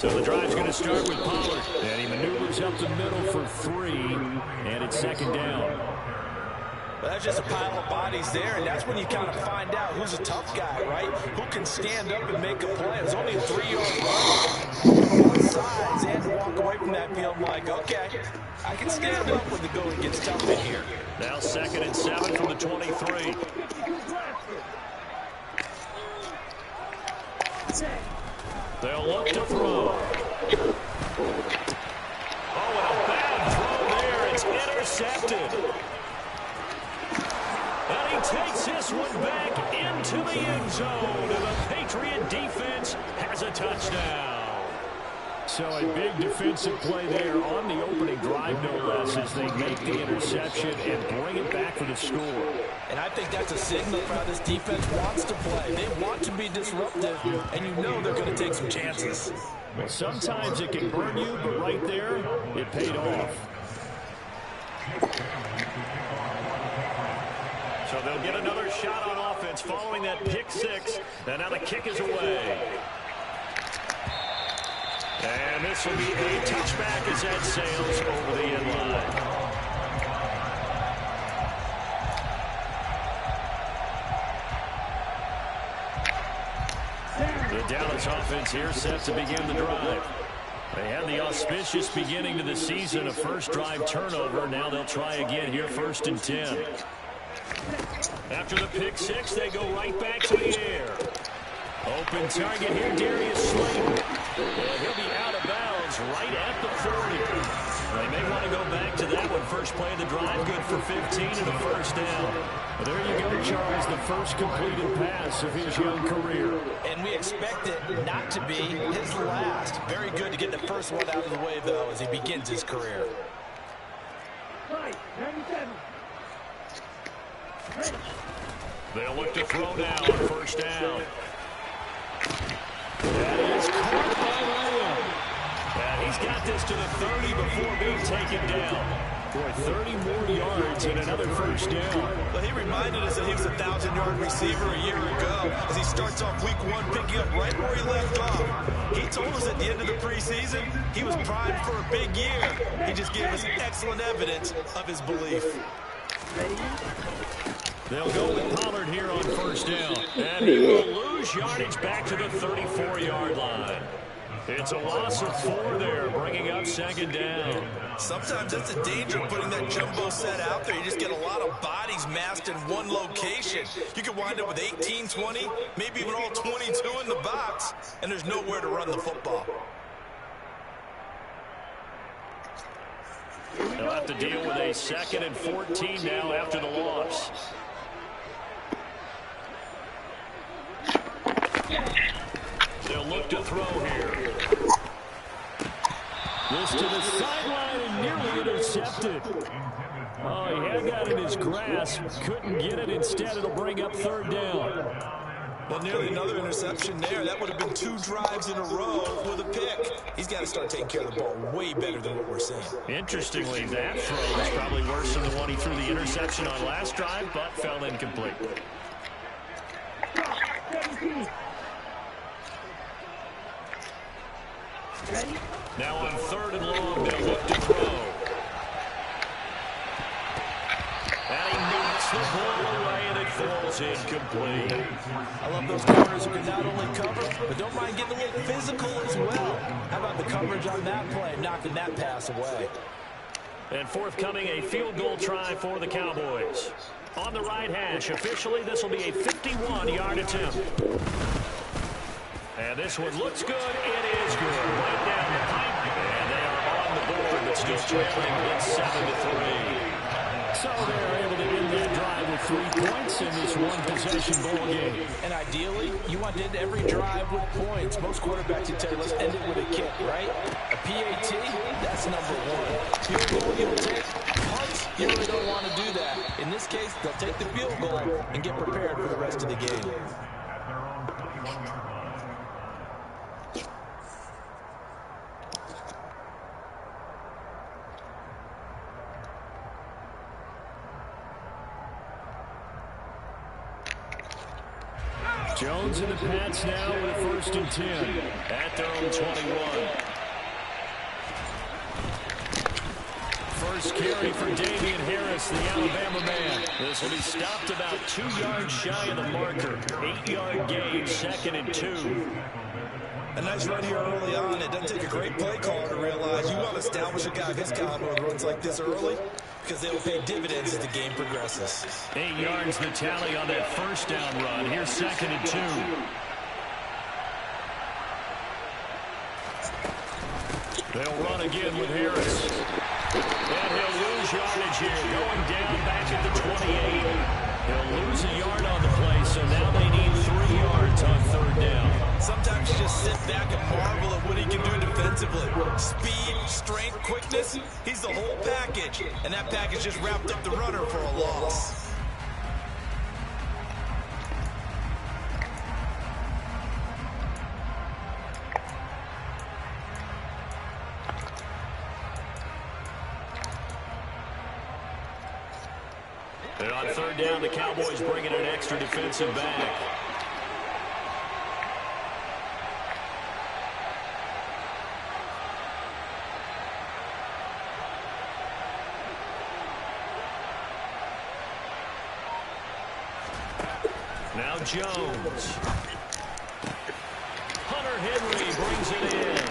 So the drive's going to start with Pollard. And he maneuvers up the middle for 3. And it's second down. Well, that's just a pile of bodies there, and that's when you kind of find out who's a tough guy, right? Who can stand up and make a play. It was only a 3-yard run. From both sides, they had to walk away from that field like, okay, I can stand up when the going gets tough in here. Now 2nd and 7 from the 23. They'll look to throw. Oh, and a bad throw there. It's intercepted. And he takes this one back into the end zone. And the Patriot defense has a touchdown. So a big defensive play there on the opening drive, no less, as they make the interception and bring it back for the score. And I think that's a signal for how this defense wants to play. They want to be disruptive, and you know they're going to take some chances. Well, sometimes it can burn you, but right there, it paid off. So they'll get another shot on offense following that pick 6. And now the kick is away. And this will be a touchback as that sails over the end line. The Dallas offense here set to begin the drive. They had the auspicious beginning to the season, a first drive turnover. Now they'll try again here, 1st and 10. After the pick 6, they go right back to the air. Open target here, Darius Slayton. And he'll be out of bounds right at the 40. They may want to go back to that one. First play of the drive, good for 15 and a first down. Well, there you go, Charles, the first completed pass of his young career. And we expect it not to be his last. Very good to get the first one out of the way, though, as he begins his career. They'll look to throw now on first down. That is caught by Lamb. And he's got this to the 30 before being taken down. Boy, 30 more yards and another first down. Well, he reminded us that he was a 1,000-yard receiver a year ago as he starts off week 1 picking up right where he left off. He told us at the end of the preseason he was primed for a big year. He just gave us excellent evidence of his belief. They'll go with Pollard here on first down. And he will lose yardage back to the 34-yard line. It's a loss of 4 there, bringing up second down. Sometimes that's the danger of putting that jumbo set out there. You just get a lot of bodies massed in one location. You could wind up with 18, 20, maybe even all 22 in the box, and there's nowhere to run the football. They'll have to deal with a 2nd and 14 now after the loss. They'll look to throw here. This to the sideline and nearly intercepted. Oh, he had got in his grasp. Couldn't get it. Instead, it'll bring up 3rd down. Well, nearly another interception there. That would have been 2 drives in a row with a pick. He's got to start taking care of the ball way better than what we're seeing. Interestingly, that throw is probably worse than the one he threw the interception on last drive, but fell incomplete. Now on 3rd and long, they'll look to throw. And he knocks the ball away, and it falls incomplete. I love those corners who can not only cover, but don't mind getting a little physical as well. How about the coverage on that play, knocking that pass away? And forthcoming, a field goal try for the Cowboys. On the right hash, officially, this will be a 51-yard attempt. And this one looks good. It is good. Right down the pipe. And they are on the board, but still trailing. It's 7-3. So they're able to end that drive with 3 points in this one-possession ball game. And ideally, you want to end every drive with points. Most quarterbacks would tell you, let's end it with a kick, right? A PAT, that's number 1. Field goal, you'll take. Punts, you really don't want to do that. In this case, they'll take the field goal and get prepared for the rest of the game. Jones and the Pats now with a 1st and 10 at their own 21. First carry for Damian Harris, the Alabama man. This will be stopped about 2 yards shy of the marker. 8-yard gain, 2nd and 2. A nice run here early on. It doesn't take a great play caller to realize you want to establish a guy of his caliber with runs like this early because they will pay dividends as the game progresses. 8 yards the tally on that 1st down run. Here's 2nd and 2. They'll run again with Harris. And he'll lose yardage here. Going down back at the 28. He'll lose a yard on the play, so now they need 3 yards on 3rd down. Sometimes you just sit back and marvel at what he can do defensively. Speed, strength, quickness, he's the whole package. And that package just wrapped up the runner for a loss. And on 3rd down, the Cowboys bring in an extra defensive back. Now Jones. Hunter Henry brings it in.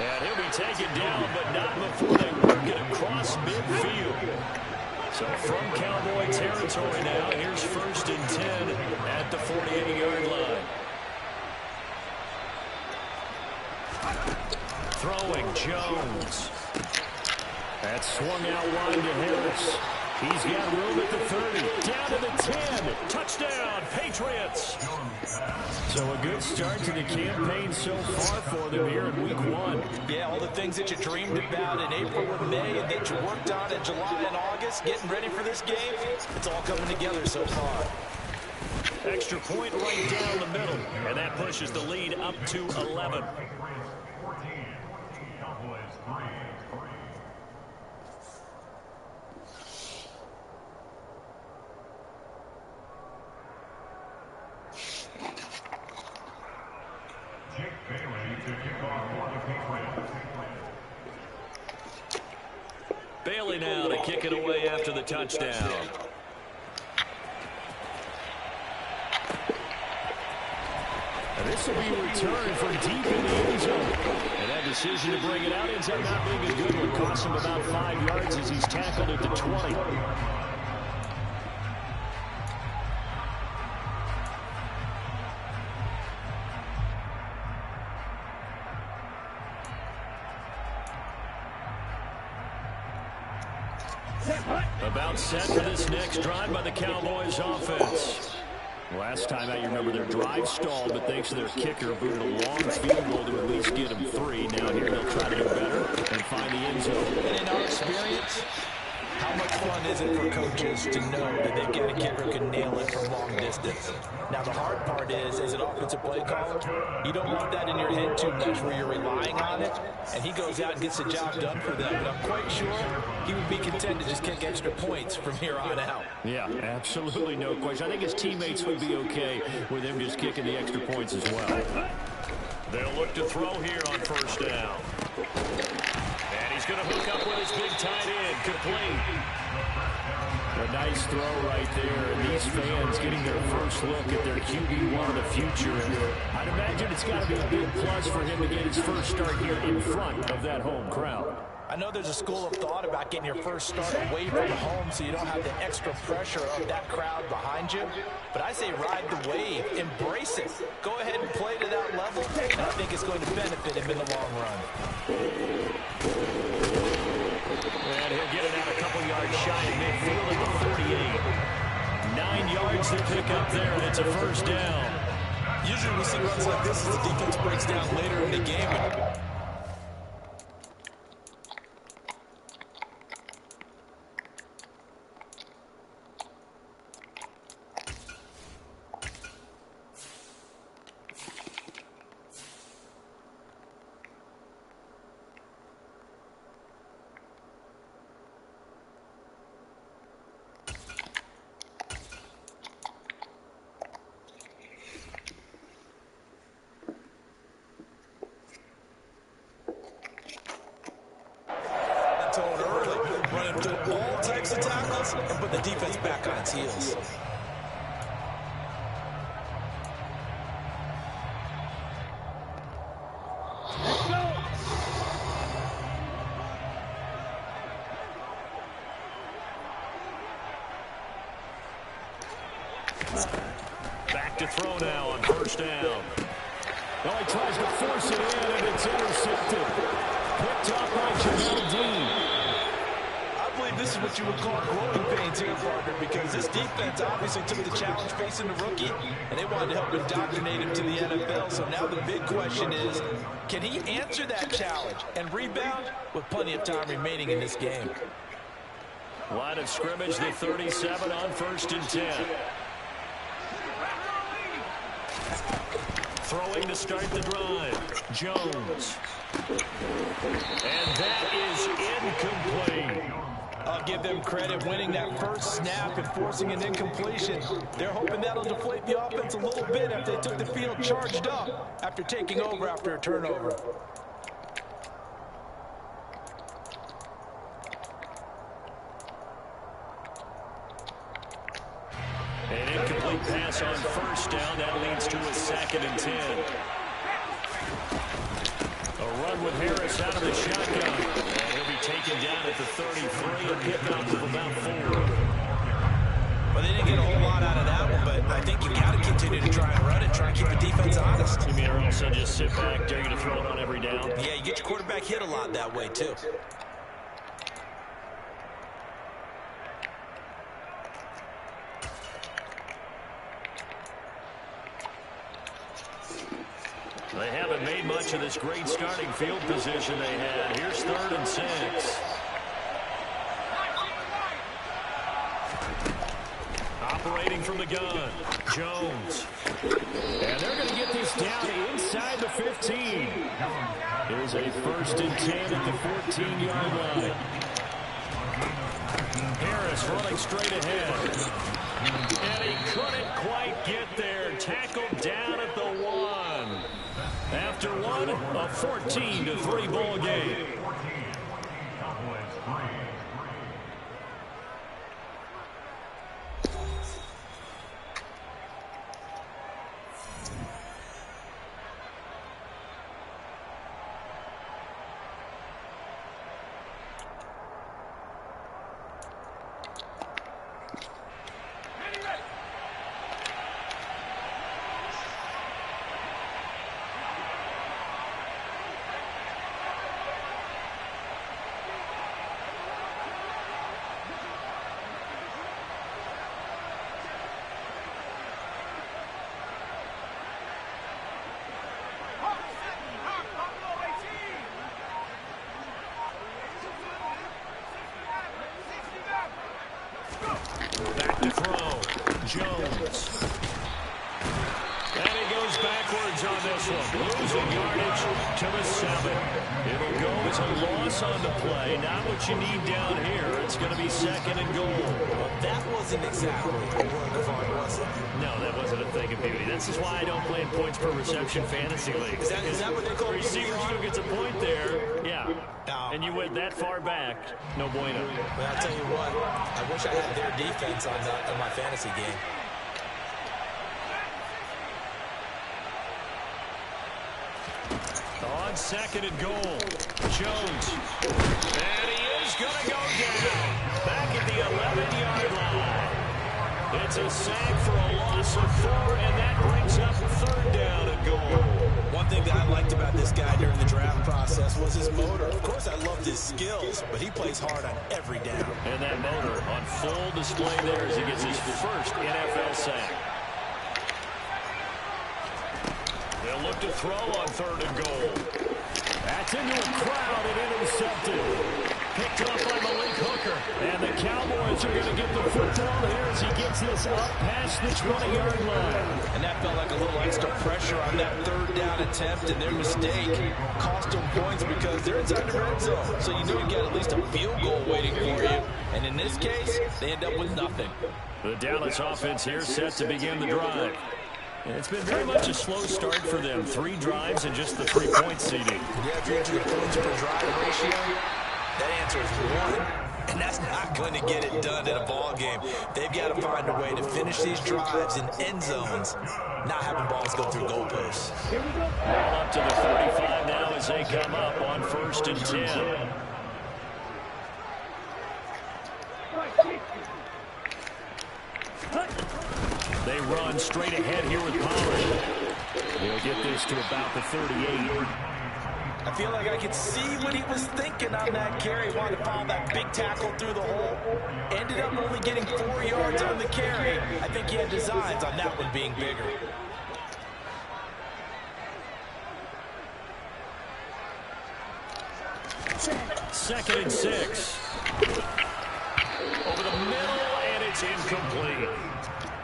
And he'll be taken down, but not before they work it across midfield. So from Cowboy territory now, here's 1st and 10 at the 48-yard line. Throwing Jones. That swung out wide to Harris. He's got room at the 30, down to the 10. Touchdown, Patriots. So a good start to the campaign so far for them here in week 1. Yeah, all the things that you dreamed about in April and May and that you worked on in July and August, getting ready for this game, it's all coming together so far. Extra point right down the middle, and that pushes the lead up to 11. Bailey now to kick it away after the touchdown. And this will be returned from deep in the end zone. And that decision to bring it out ends up not being a good one. Costs him about 5 yards as he's tackled at the 20. About set for this next drive by the Cowboys offense. Last time out, you remember their drive stalled, but thanks to their kicker, booted a long field goal to at least get them 3. Now here they'll try to do better and find the end zone. And in our experience, how much fun is it for coaches to know that they've got a kicker who can nail it from long distance? Now, the hard part is, as an offensive play caller, you don't want that in your head too much where you're relying on it, and he goes out and gets the job done for them. But I'm quite sure he would be content to just kick extra points from here on out. Yeah, absolutely no question. I think his teammates would be okay with him just kicking the extra points as well. They'll look to throw here on 1st down. And he's going to hook up with his big tight end. Complete. A nice throw right there. And these fans getting their first look at their QB1 of the future. And I'd imagine it's got to be a big plus for him to get his first start here in front of that home crowd. I know there's a school of thought about getting your first start away from home so you don't have the extra pressure of that crowd behind you. But I say ride the wave. Embrace it. Go ahead and play to that level. And I think it's going to benefit him in the long run. And he'll get it out a couple yards shy of midfield at the 48. 9 yards to pick up there, and it's a 1st down. Usually we see runs like this as the defense breaks down later in the game. offense and put the defense back on its heels. Back to throw now on first down. Oh, he tries to force it in, and it's intercepted. Picked up by Jamel Dean. I believe this is what you would call growing pains here, partner, because this defense obviously took the challenge facing the rookie, and they wanted to help indoctrinate him to the NFL. So now the big question is, can he answer that challenge and rebound with plenty of time remaining in this game? Line of scrimmage, the 37 on first and 10. Throwing to start the drive. Jones. And that is incomplete. I'll give them credit winning that first snap and forcing an incompletion. They're hoping that'll deflate the offense a little bit after they took the field charged up after taking over after a turnover. An incomplete pass on first down. That leads to a 2nd and 10. A run with Harris out of the shotgun. And he'll be taken down at the 33. A pickup of about 4. Well, they didn't get a whole lot out of that one, but I think you got to continue to try and run it, try and keep the defense honest. You mean or also just sit back, dare you to throw it on every down? Yeah, you get your quarterback hit a lot that way, too. They haven't made much of this great starting field position they had. Here's 3rd and 6. Operating from the gun, Jones. And they're going to get this down inside the 15. Here's a 1st and 10 at the 14-yard line. Harris running straight ahead. And he couldn't quite get there. Tackled down at the 1. After one, a 14-3 ball game. Back to throw. Jones. And he goes backwards on this one. Losing yardage to the 7. It'll go as a loss on the play. Not what you need down here. It's going to be 2nd and goal. Well, that wasn't exactly a work of art, was it? No, that wasn't a thing of beauty. This is why I don't play in points per reception fantasy leagues. Is that what they call receiver still gets a point there? Yeah. No. And you went that far back. No bueno. Well, I'll tell you what. I wish I had their defense on my fantasy game. On 2nd and goal, Jones. And he is going to go down. Back at the 11-yard line. It's a sack for a loss of 4, and that brings up 3rd down and goal. One thing that I liked about this guy during the draft process was his motor. Of course, I loved his skills, but he plays hard on every down. And that motor on full display there as he gets his first NFL sack. They'll look to throw on 3rd and goal. That's into a crowd and intercepted. Picked up by Malik Hooker. And the Cowboys are going to get the football here as he gets this up past the 20-yard line. And that felt like a little extra pressure on that 3rd down attempt, and their mistake cost them points because they're inside the red zone. So you know you got at least a field goal waiting for you. And in this case, they end up with nothing. The Dallas offense here set to begin the drive. And it's been very much a slow start for them. 3 drives and just the 3-point seeding. Yeah, if you're into the points per drive ratio, that answer is 1. And that's not going to get it done in a ball game. They've got to find a way to finish these drives in end zones, not having balls go through goalposts. Ball up to the 35 now as they come up on 1st and 10. They run straight ahead here with Pollard. He'll get this to about the 38. I feel like I could see what he was thinking on that carry. Wanted to follow that big tackle through the hole. Ended up only getting 4 yards on the carry. I think he had designs on that one being bigger. Second and 6. Over the middle, and it's incomplete.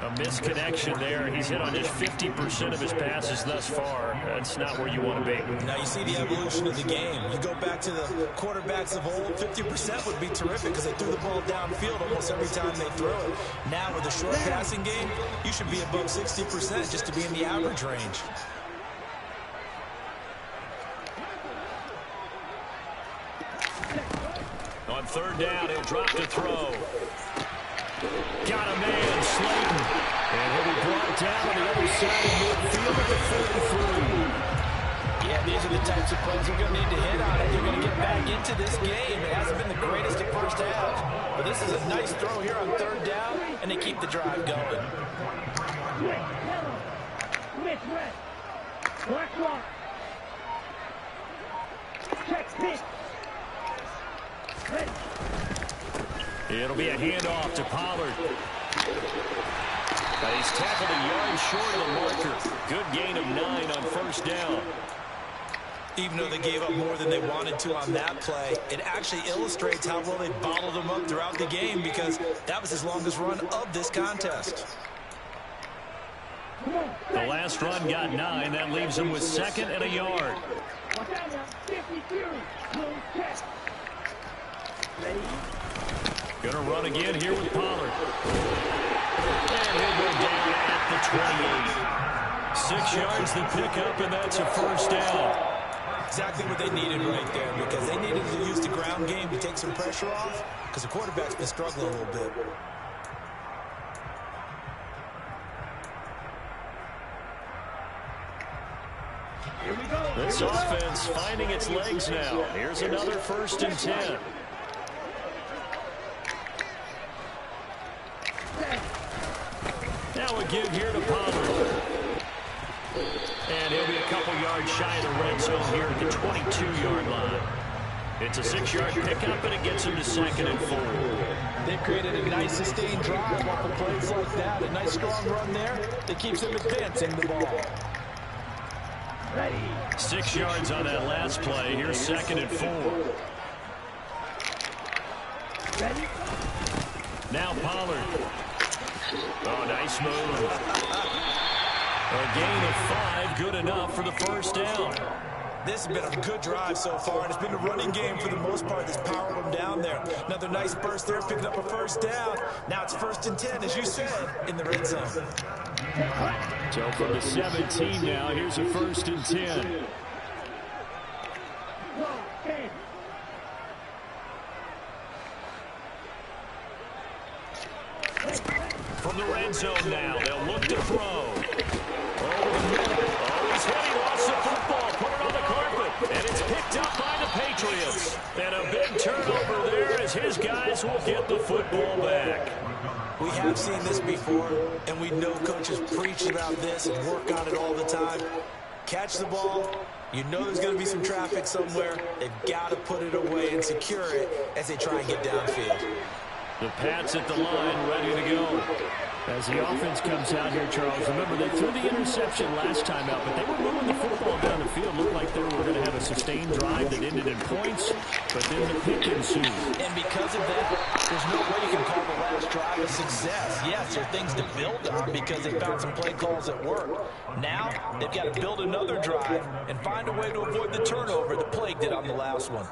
A misconnection there. He's hit on just 50% of his passes thus far. That's not where you want to be. Now you see the evolution of the game. You go back to the quarterbacks of old, 50% would be terrific because they threw the ball downfield almost every time they throw it. Now with a short passing game, you should be above 60% just to be in the average range. On 3rd down, he'll drop to throw. Got a man, Slayton. And he'll be brought down on the other side of midfield at the 43. Yeah, these are the types of plays they're going to need to hit on if they're going to get back into this game. It hasn't been the greatest at first half, but this is a nice throw here on 3rd down, and they keep the drive going. It'll be a handoff to Pollard. But he's tackled a yard short of the marker. Good gain of 9 on 1st down. Even though they gave up more than they wanted to on that play, it actually illustrates how well they bottled them up throughout the game because that was his longest run of this contest. The last run got 9. That leaves him with 2nd and a yard. Gonna run again here with Pollard. And he'll go down at the 28. 6 yards the pickup, and that's a 1st down. Exactly what they needed right there because they needed to use the ground game to take some pressure off because the quarterback's been struggling a little bit. This offense finding its legs now. Here's another 1st and 10. Now a give here to Pollard. And he'll be a couple yards shy of the red zone here at the 22-yard line. It's a 6-yard pickup, and it gets him to 2nd and 4. They've created a nice sustained drive off of plays like that. A nice strong run there that keeps them advancing the ball. 6 yards on that last play. Here's 2nd and 4. Now Pollard. Oh, nice move. A gain of 5, good enough for the 1st down. This has been a good drive so far, and it's been a running game for the most part that's powered them down there. Another nice burst there, picking up a 1st down. Now it's 1st and 10, as you said, in the red zone. So from the 17 now, here's a 1st and 10. From the red zone now, they'll look to throw. Over the middle. Oh, he's hit. He lost the football. Put it on the carpet. And it's picked up by the Patriots. And a big turnover there as his guys will get the football back. We have seen this before, and we know coaches preach about this and work on it all the time. Catch the ball. You know there's going to be some traffic somewhere. They've got to put it away and secure it as they try and get downfield. The Pats at the line, ready to go. As the offense comes out here, Charles, remember they threw the interception last time out, but they were moving the football down the field. Looked like they were going to have a sustained drive that ended in points, but then the pick ensued. And because of that, there's no way you can call the last drive a success. Yes, there are things to build on because they found some play calls that work. Now, they've got to build another drive and find a way to avoid the turnover that plagued it on the last one.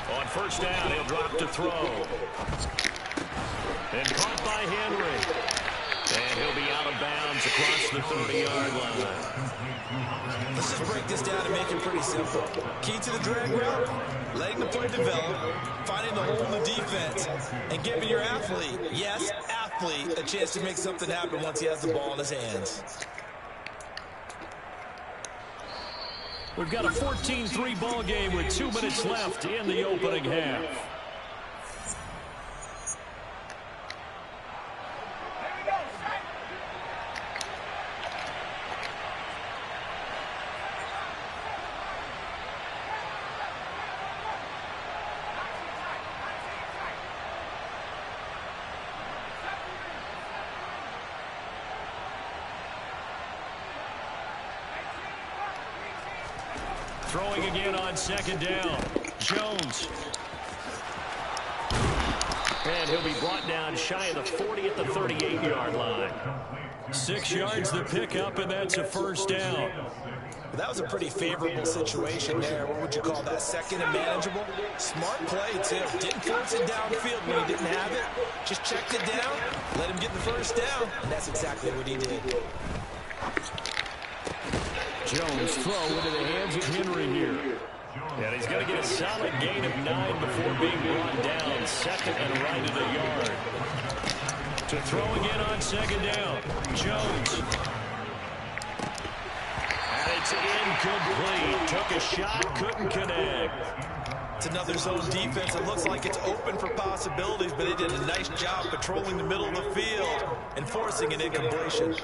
On 1st down, he'll drop to throw. And caught by Henry. And he'll be out of bounds across the 30-yard line. Let's just break this down and make it pretty simple. Key to the drag route, letting the play develop, finding the hole in the defense, and giving your athlete, yes, athlete, a chance to make something happen once he has the ball in his hands. We've got a 14-3 ball game with 2 minutes left in the opening half. Throwing again on second down. Jones. And he'll be brought down shy of the 40 at the 38-yard line. 6 yards the pickup, and that's a first down. That was a pretty favorable situation there. What would you call that? Second and manageable? Smart play, too. Didn't force it downfield when he didn't have it. Just checked it down, let him get the first down, and that's exactly what he did. Jones throw into the hands of Henry here. And he's going to get a solid gain of 9 before being brought down. Second and right at a yard. To throw again on second down. Jones. And it's incomplete. Took a shot, couldn't connect. It's another zone defense. It looks like it's open for possibilities, but they did a nice job patrolling the middle of the field and forcing an incompletion.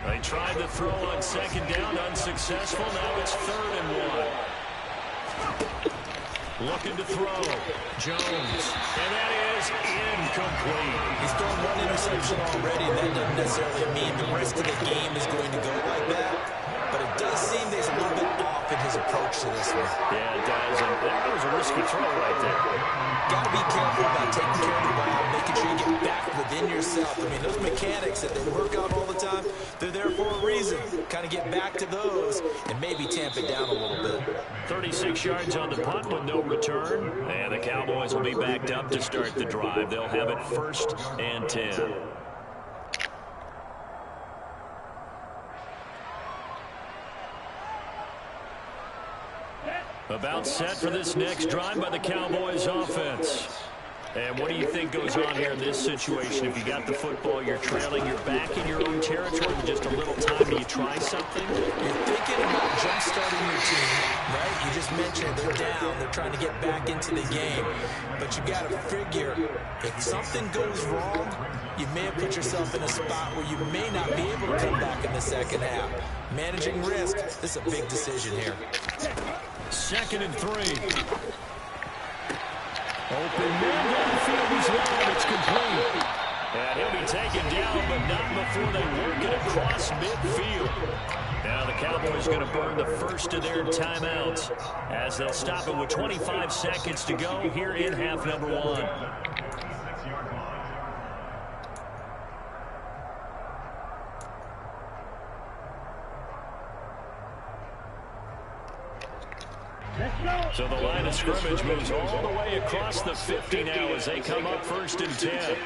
They tried to throw on second down, unsuccessful. Now it's 3rd and 1. Looking to throw. Jones. And that is incomplete. He's thrown one interception already, and that doesn't necessarily mean the rest of the game is going to go like that. But it does seem there's a little bit off in his approach to this one. Yeah, it does. And that was a risky throw right there. Got to be careful about taking care of the ball, making sure you get back within yourself. I mean, those mechanics that they work out all the time, they're there for a reason. Kind of get back to those and maybe tamp it down a little bit. 36 yards on the punt with no return. And the Cowboys will be backed up to start the drive. They'll have it 1st and 10. About set for this next drive by the Cowboys offense. And what do you think goes on here in this situation? If you got the football, you're trailing, you're back in your own territory with just a little time. Do you try something? You're thinking about jump-starting your team, right? You just mentioned they're down. They're trying to get back into the game. But you got to figure, if something goes wrong, you may have put yourself in a spot where you may not be able to come back in the second half. Managing risk, this is a big decision here. 2nd and 3. Open man downfield is long. It's complete. And he'll be taken down, but not before they work it across midfield. Now the Cowboys going to burn the first of their timeouts as they'll stop it with 25 seconds to go here in half number 1. So the line of scrimmage moves all the way across the 50 now as they come up 1st and 10.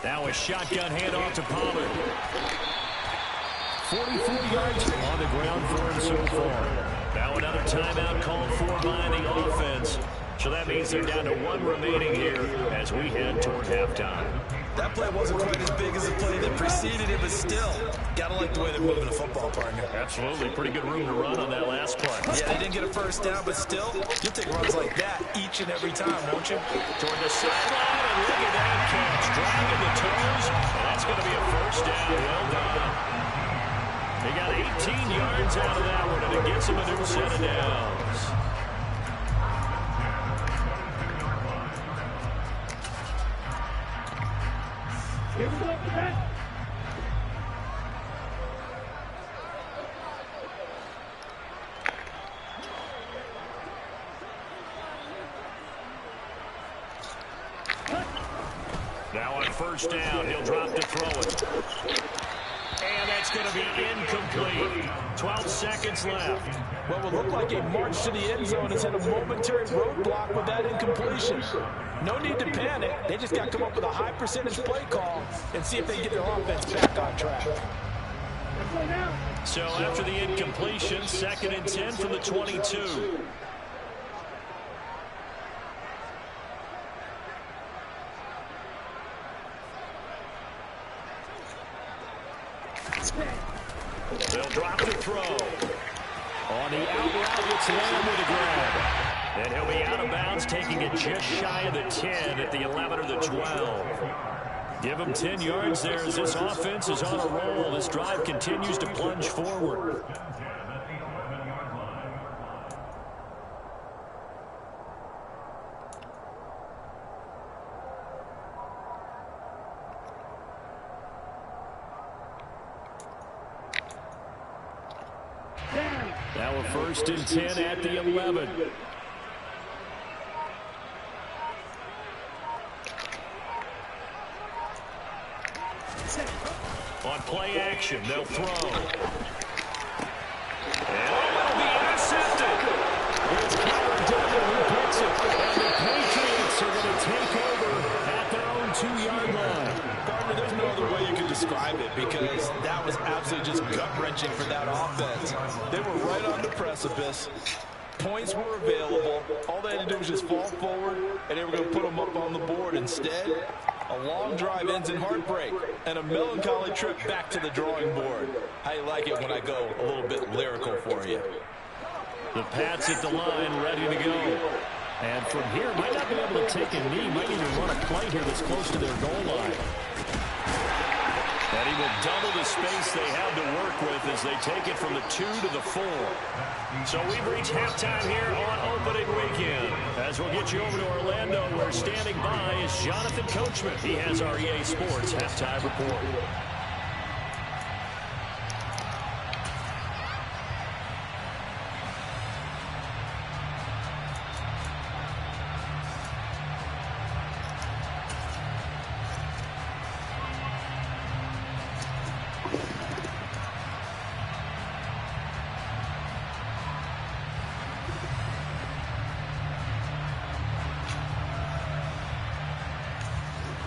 Now a shotgun handoff to Pollard. 44 yards on the ground for him so far. Now another timeout called for by the offense. So that means they're down to 1 remaining here as we head toward halftime. That play wasn't quite as big as the play that preceded it, but still, gotta like the way they're moving the football, partner. Absolutely. Pretty good room to run on that last play. Yeah, they didn't get a first down, but still, you'll take runs like that each and every time, won't you? Toward the sideline, and look at that catch. Dragging the toes, and that's going to be a first down. Well done. They got 18 yards out of that one, and it gets them a new set of downs. first down. He'll drop to throw it. And that's going to be incomplete. 12 seconds left. Well, it looked like a march to the end zone has had a momentary roadblock with that incompletion. No need to panic. They just got to come up with a high percentage play call and see if they can get their offense back on track. So after the incompletion, 2nd and 10 from the 22. They'll drop the throw. On the out route, it's Lamb with a grab. And he'll be out of bounds, taking it just shy of the 10 at the 11 or the 12. Give him 10 yards there as this offense is on a roll. This drive continues to plunge forward. Now a 1st and 10 at the 11. On play action, they'll throw. And it'll be intercepted. It's Kyler Dillon who picks it. And the Patriots are going to take over at their own 2-yard line. Gardner, there's no other way you can describe it because that was absolutely just gut-wrenching for that offense. They were right on the precipice. Points were available. All they had to do was just fall forward, and they were going to put them up on the board. Instead, a long drive ends in heartbreak and a melancholy trip back to the drawing board. How you like it when I go a little bit lyrical for you? The Pats at the line, ready to go. And from here, might not be able to take a knee, might even run a play here that's close to their goal line. And he will double the space they have to work with as they take it from the 2 to the 4. So we've reached halftime here on opening weekend. As we'll get you over to Orlando, where standing by is Jonathan Coachman. He has our EA Sports halftime report.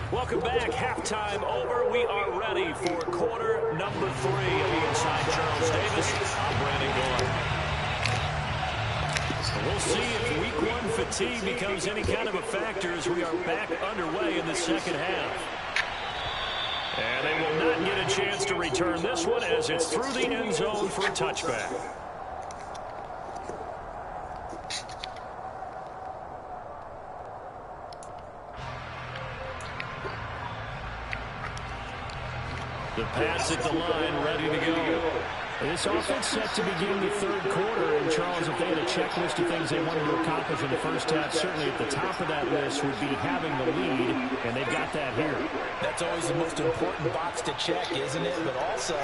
Welcome back. Halftime over. We are ready for quarter number 3 of the Inside Charles Davis. I'm Brandon Gould. We'll see if week 1 fatigue becomes any kind of a factor as we are back underway in the second half. And they will not get a chance to return this one as it's through the end zone for a touchback. The Pats at the line, ready to go. This offense set to begin the 3rd quarter. And, Charles, if they had a checklist of things they wanted to accomplish in the first half, certainly at the top of that list would be having the lead, and they've got that here. That's always the most important box to check, isn't it? But also,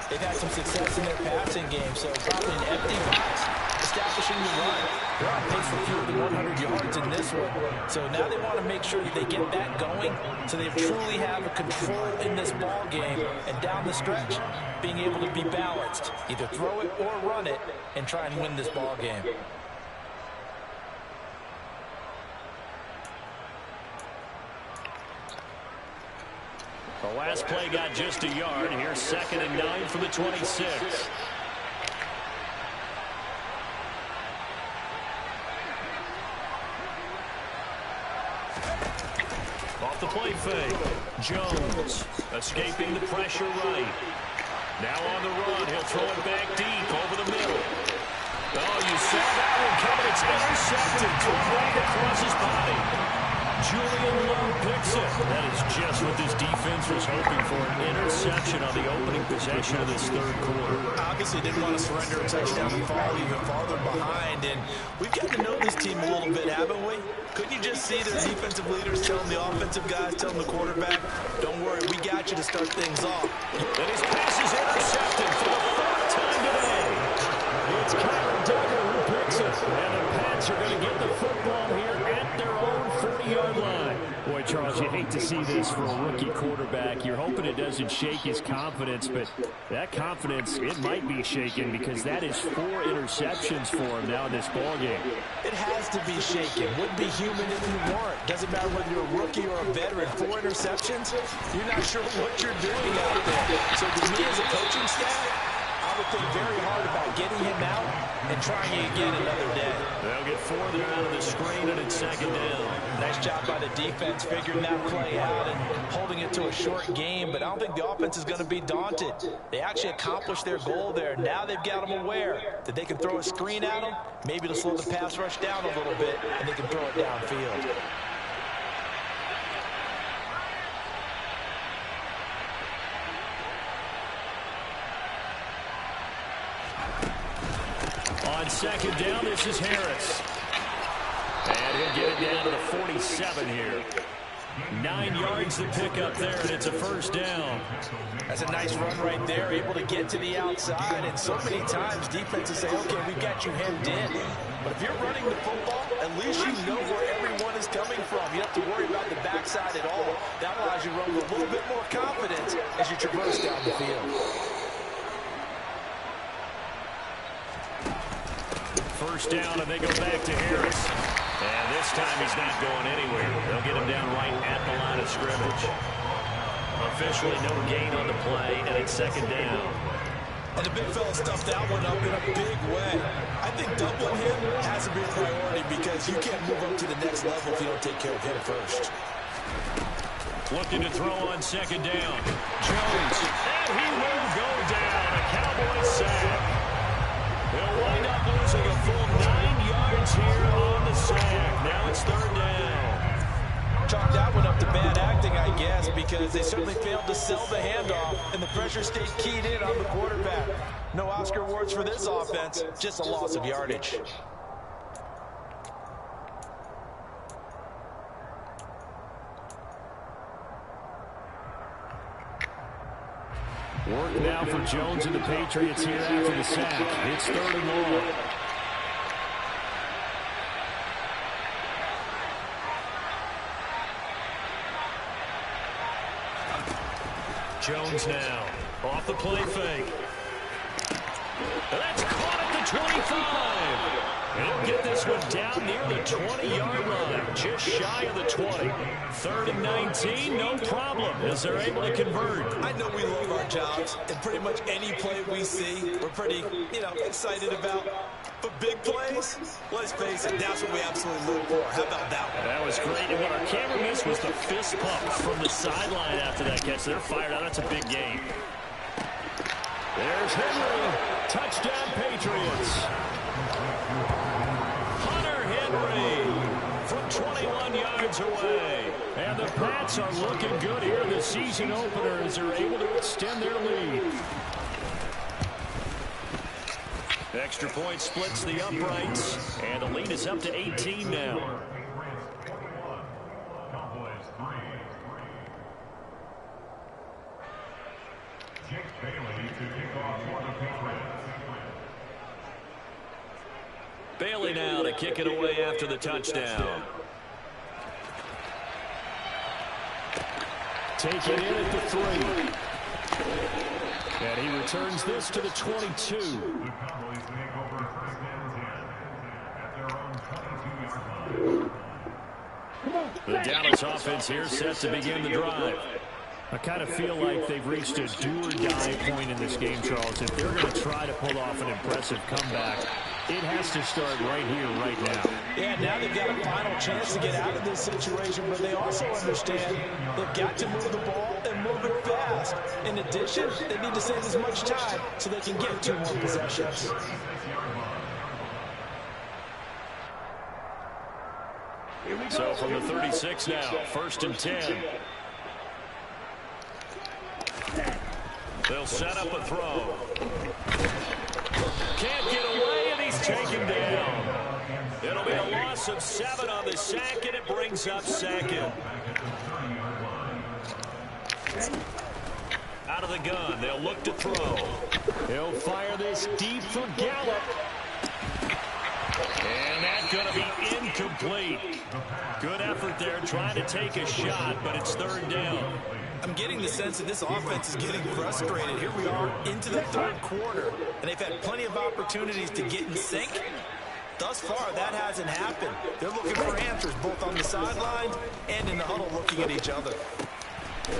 they've had some success in their passing game, so probably an empty box, establishing the run. They're on pace for fewer than 100 yards in this one. So now they want to make sure that they get that going so they truly have a control in this ball game and down the stretch, being able to be balanced. Either throw it or run it and try and win this ball game. The last play got just a yard. Here's 2nd and 9 for the 26. Off the play fake. Jones escaping the pressure right. Now on the run. He'll throw it back deep over the middle. Oh, you saw that one coming. It's intercepted. Caught right across his body. Julian Love picks it. That is just what this defense was hoping for. An interception on the opening possession of this 3rd quarter. Obviously didn't want to surrender a touchdown and fall even farther behind. And we've got to know this team a little bit, haven't we? Couldn't you just see their defensive leaders telling the offensive guys, telling the quarterback, don't worry, we got you to start things off. And his pass is intercepted for the 4th time today. It's Kyler Dillon who picks it. And the pass Pats are going to get the football here at their own 40-yard line. Boy, Charles, you hate to see this for a rookie quarterback. You're hoping it doesn't shake his confidence, but that confidence, it might be shaken because that is 4 interceptions for him now in this ballgame. It has to be shaken. Wouldn't be human if you weren't. Doesn't matter whether you're a rookie or a veteran. 4 interceptions, you're not sure what you're doing out there. So to me as a coaching staff, I would think very hard about getting him out and trying it again another day. They'll get 4 there out of the screen, and it's second down. Nice job by the defense figuring that play out and holding it to a short game, but I don't think the offense is going to be daunted. They actually accomplished their goal there. Now they've got them aware that they can throw a screen at them, maybe to slow the pass rush down a little bit, and they can throw it downfield. On second down, this is Harris. And he'll get it down to the 47 here. 9 yards to pick up there, and it's a first down. That's a nice run right there, able to get to the outside. And so many times defenses say, okay, we got you hemmed in. But if you're running the football, at least you know where everyone is coming from. You don't have to worry about the backside at all. That allows you to run with a little bit more confidence as you traverse down the field. First down, and they go back to Harris. And this time he's not going anywhere. They'll get him down right at the line of scrimmage. Officially no gain on the play, and it's second down. And the big fella stuffed that one up in a big way. I think doubling him has to be a priority because you can't move up to the next level if you don't take care of him first. Looking to throw on second down. Jones, and he will go down. A Cowboys sack. They'll wind up losing a full 9 yards here on the sack. Now it's third down. Chalk that one up to bad acting, I guess, because they certainly failed to sell the handoff, and the pressure stayed keyed in on the quarterback. No Oscar awards for this offense, just a loss of yardage. Work now for Jones and the Patriots here after the sack. It's third and long. Jones now off the play fake. That's caught at the 25. He'll get this one down near the 20-yard line, just shy of the 20. Third and 19, no problem, as they're able to convert. I know we love our jobs, and pretty much any play we see, we're pretty, excited about. But big plays, let's face it, that's what we absolutely live for. How about that one? That was great, and what our camera missed was the fist pump from the sideline after that catch. They're fired out. That's a big game. There's Henry. Touchdown, Patriots. From 21 yards away. And the Pats are looking good here in the season opener as they're able to extend their lead. Extra point splits the uprights. And the lead is up to 18 now. Bailey now to kick it away after the touchdown. Taking in at the 3. And he returns this to the 22. The Dallas offense here set to begin the drive. I kind of feel like they've reached a do-or-die point in this game, Charles. If they're going to try to pull off an impressive comeback, it has to start right here, right now. Yeah, now they've got a final chance to get out of this situation, but they also understand they've got to move the ball and move it fast. In addition, they need to save as much time so they can get 2 more possessions. So from the 36 now, first and 10. They'll set up a throw. Can't get away, and he's taken down. It'll be a loss of 7 on the sack, and it brings up second. Out of the gun, they'll look to throw. He'll fire this deep for Gallup. And that going to be incomplete. Good effort there trying to take a shot, but it's third down. I'm getting the sense that this offense is getting frustrated. Here we are into the third quarter, and they've had plenty of opportunities to get in sync. Thus far, that hasn't happened. They're looking for answers both on the sidelines and in the huddle looking at each other.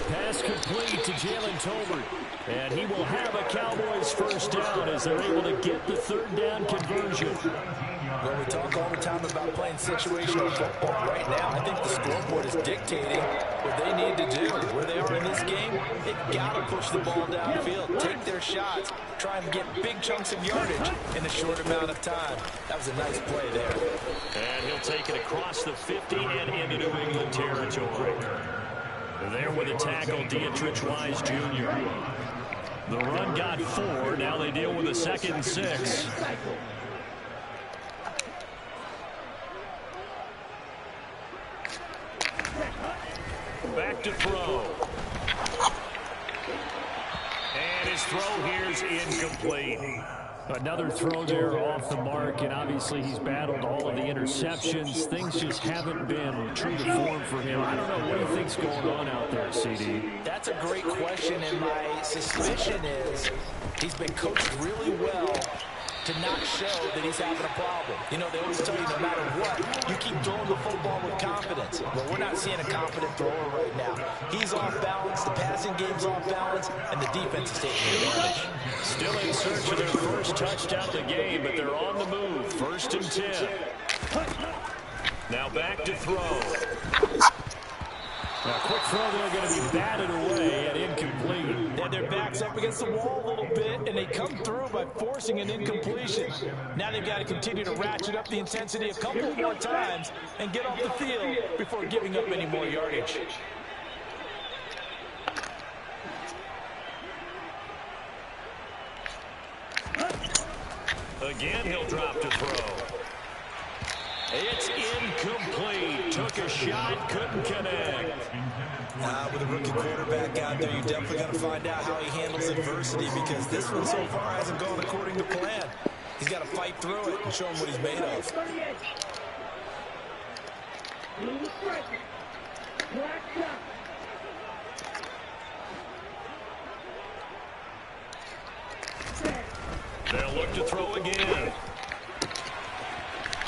Pass complete to Jalen Tolbert. And he will have a Cowboys first down as they're able to get the third down conversion. Well, we talk all the time about playing situational football. Right now, I think the scoreboard is dictating what they need to do. Where they are in this game, they've got to push the ball downfield, take their shots, try and get big chunks of yardage in a short amount of time. That was a nice play there. And he'll take it across the 50 and into New England territory. There with a tackle, Dietrich Wise Jr. The run got 4. Now they deal with a 2nd and 6. Back to throw. And his throw here is incomplete. Another throw there off the mark, and obviously he's battled all of the interceptions. Things just haven't been true to form for him. I don't know what he thinks going on out there, CD. That's a great question, and my suspicion is he's been coached really well to not show that he's having a problem. You know, they always tell you no matter what, you keep throwing the football with confidence. Well, we're not seeing a confident thrower right now. He's off balance, the passing game's off balance, and the defense is taking advantage. Still in search of their first touchdown of the game, but they're on the move. 1st and 10. Now back to throw. Now, quick throw there, going to be batted away and incomplete. Yeah, their back's up against the wall a little bit, and they come through by forcing an incompletion. Now they've got to continue to ratchet up the intensity a couple more times and get off the field before giving up any more yardage. Again, he'll drop to throw. It's incomplete. Took a shot, couldn't connect. With a rookie quarterback out there, you're definitely going to find out how he handles adversity, because this one so far hasn't gone according to plan. He's got to fight through it and show him what he's made of. They'll look to throw again.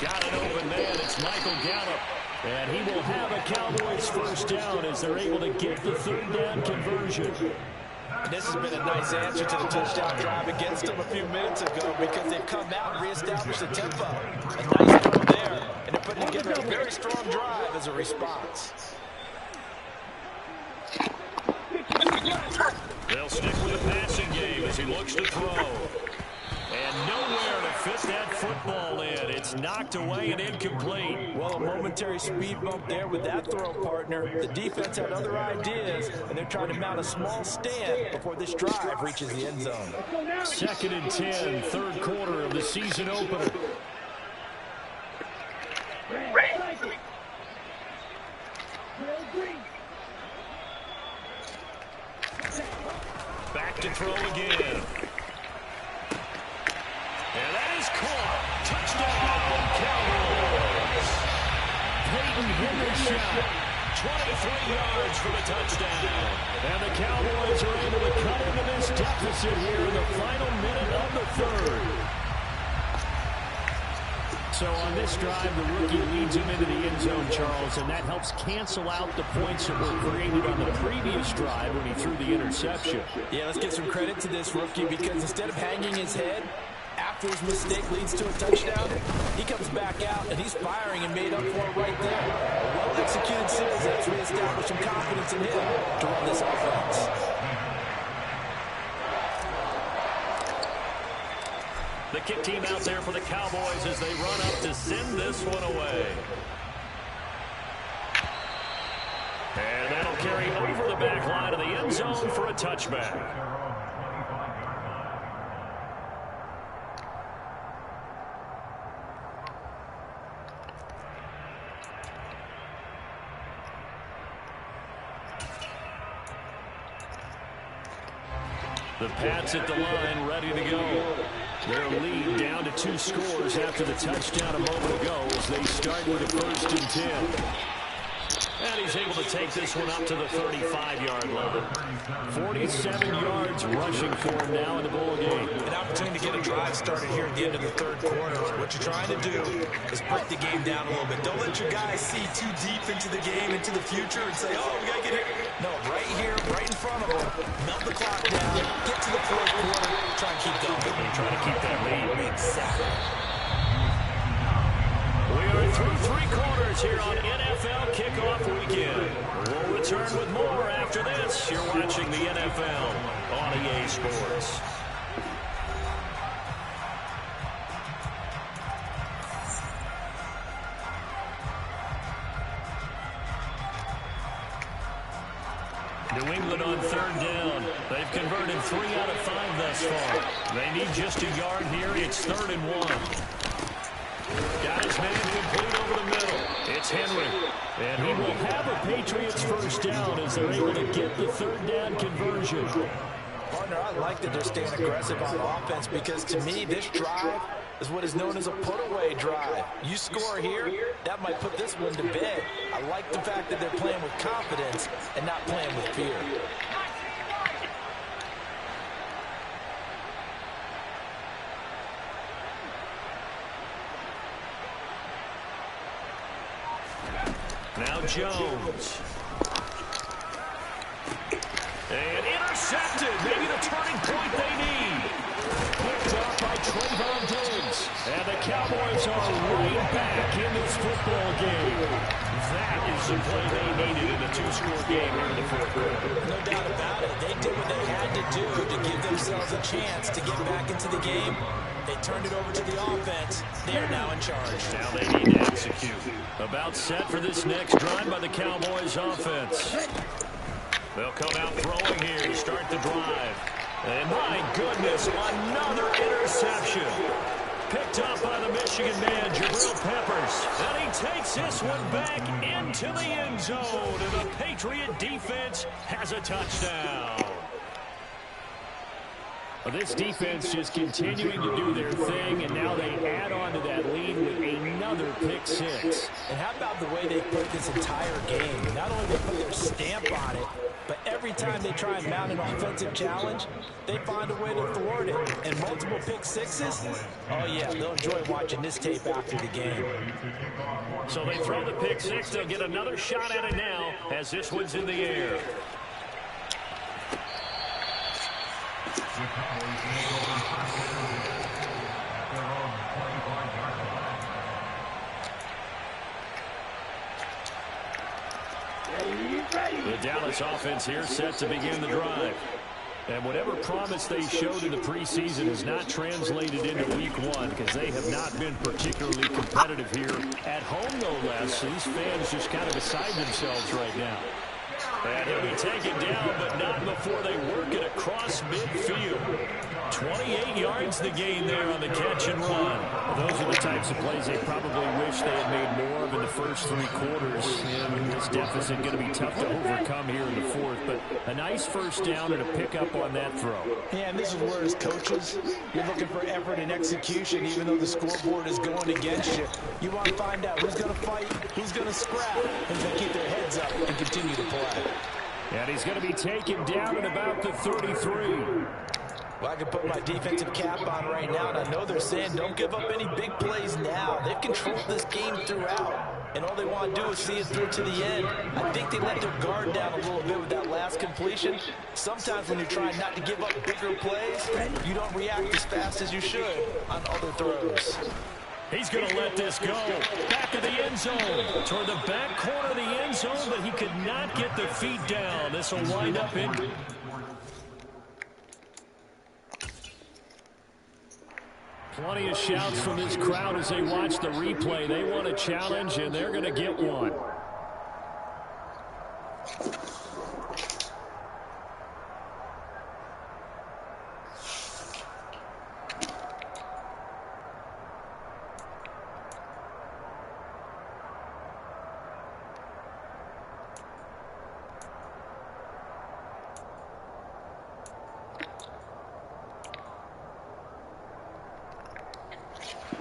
Got an open man. It's Michael Gallup. And he will have a Cowboys first down as they're able to get the third down conversion. This has been a nice answer to the touchdown drive against them a few minutes ago, because they've come out and reestablished the tempo. A nice throw there, and they're putting together a very strong drive as a response. They'll stick with the passing game as he looks to throw. And nowhere to fit that football in. It's knocked away and incomplete. Well, a momentary speed bump there with that throw, partner. The defense had other ideas, and they're trying to mount a small stand before this drive reaches the end zone. 2nd and 10, third quarter of the season opener. Back to throw again. And that is caught. Touchdown, Cowboys. Peyton Henderson, 23 yards for the touchdown. And the Cowboys are able to cut into this deficit here in the final minute of the third. So on this drive, the rookie leads him into the end zone, Charles, and that helps cancel out the points that were created on the previous drive when he threw the interception. Yeah, let's give some credit to this rookie, because instead of hanging his head after his mistake leads to a touchdown, he comes back out and he's firing and made up for it right there. A well-executed series that's reestablished some confidence in him to run this offense. The kick team out there for the Cowboys as they run up to send this one away. And that'll carry over the back line of the end zone for a touchback. The Pats at the line, ready to go. Their lead down to 2 scores after the touchdown a moment ago as They start with a 1st and 10. And he's able to take this one up to the 35-yard line. 47 yards rushing for him now in the ball game. An opportunity to get a drive started here at the end of the 3rd quarter. What you're trying to do is break the game down a little bit. Don't let your guys see too deep into the game, into the future, and say, oh, we got to get it. No, right here, right in front of them. Melt the clock down, get to the 4th quarter, try and keep going. Try to keep that lead. Exactly. We are through 3 quarters here on NFL Kickoff Weekend. We'll return with more after this. You're watching the NFL on EA Sports. New England on 3rd down. They've converted 3 out of 5 thus far. They need just a yard here. It's 3rd and 1. Got his man complete over the middle. It's Henry. And he will have a Patriots 1st down as they're able to get the 3rd down conversion. Partner, I like that they're staying aggressive on offense because to me, this drive is what is known as a put-away drive. You score here, that might put this one to bed. I like the fact that they're playing with confidence and not playing with fear. Now Jones. And intercepted. Maybe the turning point they need. Picked up by Trayvon Diggs. And the Cowboys are right back in this football game. That is the play they needed in a 2-score game here in the 4th quarter. No doubt about it. They did what they had to do to give themselves a chance to get back into the game. They turned it over to the offense. They are now in charge. Now they need to execute. About set for this next drive by the Cowboys offense. They'll come out throwing here to start the drive. And my goodness, another interception. Picked up by the Michigan man, Jabril Peppers. And he takes this one back into the end zone. And the Patriot defense has a touchdown. Well, this defense just continuing to do their thing, and now they add on to that lead with another pick 6. And how about the way they played this entire game? Not only they put their stamp on it, but every time they try and mount an offensive challenge, they find a way to thwart it. And multiple pick 6s, oh yeah, they'll enjoy watching this tape after the game. So they throw the pick 6. They'll get another shot at it now as this one's in the air. The Dallas offense here set to begin the drive. And whatever promise they showed in the preseason has not translated into week 1 because they have not been particularly competitive here. At home, no less. These fans just kind of beside themselves right now. And he'll be taken down, but not before they work it across midfield. 28 yards the gain there on the catch and run. Well, those are the types of plays they probably wish they had made more of in the first 3 quarters. And this deficit going to be tough to overcome here in the 4th. But a nice 1st down and a pickup on that throw. Yeah, and this is where as coaches, you're looking for effort and execution, even though the scoreboard is going against you. You want to find out who's going to fight, who's going to scrap, and who's going to keep their heads up and continue to play. And he's going to be taken down at about the 33. Well, I can put my defensive cap on right now, and I know they're saying don't give up any big plays now. They've controlled this game throughout, and all they want to do is see it through to the end. I think they let their guard down a little bit with that last completion. Sometimes when you're trying not to give up bigger plays, you don't react as fast as you should on other throws. He's going to let this go. Back to the end zone. Toward the back corner of the end zone, but he could not get the feet down. This will wind up in... Plenty of shouts from this crowd as they watch the replay. They want a challenge, and they're going to get one.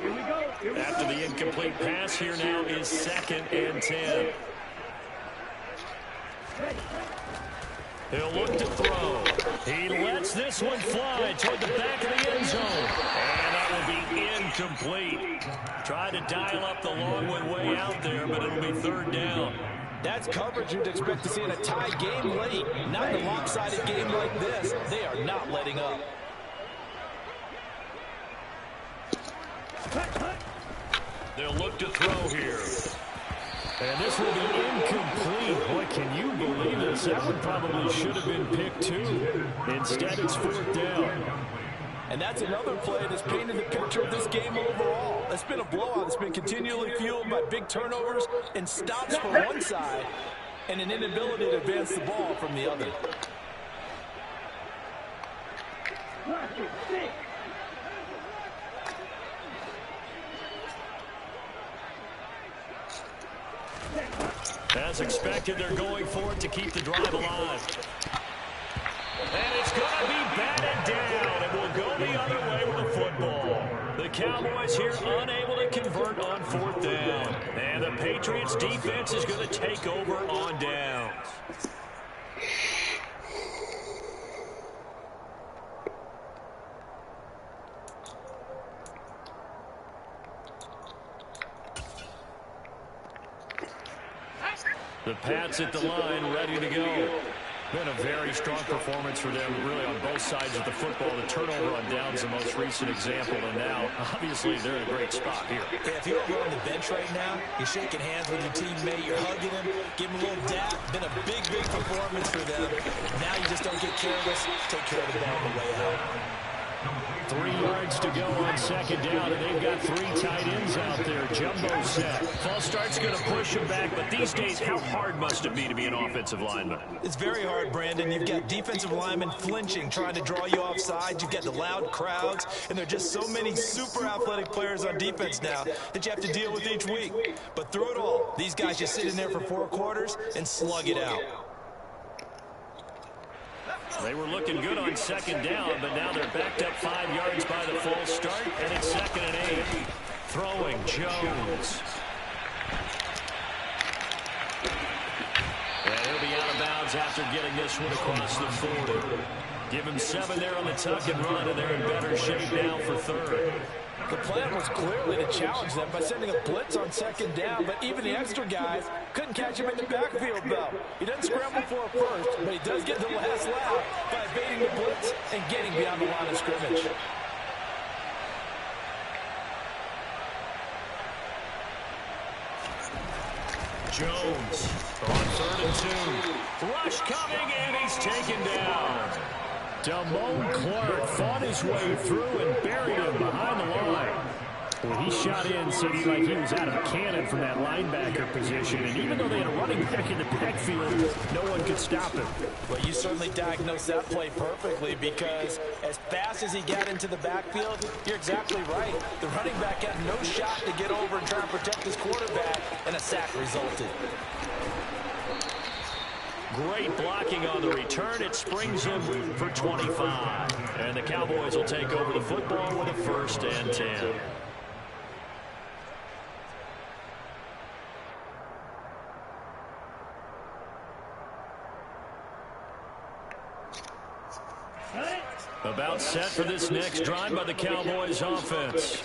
Here we go. After the incomplete pass, here now is 2nd and 10. He'll look to throw. He lets this one fly toward the back of the end zone. And that will be incomplete. Try to dial up the long one way out there, but it'll be 3rd down. That's coverage you'd expect to see in a tie game late. Not in a lopsided game like this. They are not letting up. They'll look to throw here. And this will be incomplete. Boy, can you believe this? That one probably should have been picked too. Instead, it's 4th down. And that's another play that's painted the picture of this game overall. It's been a blowout. It's been continually fueled by big turnovers and stops from one side and an inability to advance the ball from the other. As expected, they're going for it to keep the drive alive. And it's going to be batted down, and we'll go the other way with the football. The Cowboys here unable to convert on 4th down. And the Patriots defense is going to take over on downs. The Pats at the line, ready to go. Been a very strong performance for them, really, on both sides of the football. The turnover on downs, the most recent example, and now, obviously, they're in a great spot here. Yeah, if you're on the bench right now, you're shaking hands with your teammate, you're hugging him, giving him a little dap. Been a big, big performance for them. Now you just don't get careless. Take care of the ball on the way out. 3 yards to go on 2nd down, and they've got 3 tight ends out there. Jumbo set. False start's going to push him back, but these days, how hard must it be to be an offensive lineman? It's very hard, Brandon. You've got defensive linemen flinching, trying to draw you offside. You've got the loud crowds, and there are just so many super athletic players on defense now that you have to deal with each week. But through it all, these guys just sit in there for 4 quarters and slug it out. They were looking good on 2nd down, but now they're backed up 5 yards by the false start, and it's 2nd and 8. Throwing Jones. And he'll be out of bounds after getting this one across the 40. Give him 7 there on the tuck and run, and they're in better shape now for 3rd. The plan was clearly to challenge them by sending a blitz on 2nd down, but even the extra guys couldn't catch him in the backfield, though. He doesn't scramble for it first, but he does get the last laugh by evading the blitz and getting beyond the line of scrimmage. Jones on 3rd and 2. Rush coming, and he's taken down. Damone Clark fought his way through and buried him behind the line. Well, he shot in, said he was out of a cannon from that linebacker position. And even though they had a running back in the backfield, no one could stop him. Well, you certainly diagnosed that play perfectly, because as fast as he got into the backfield, you're exactly right. The running back had no shot to get over and try and protect his quarterback, and a sack resulted. Great blocking on the return. It springs him for 25. And the Cowboys will take over the football with a 1st and 10. About set for this next drive by the Cowboys offense.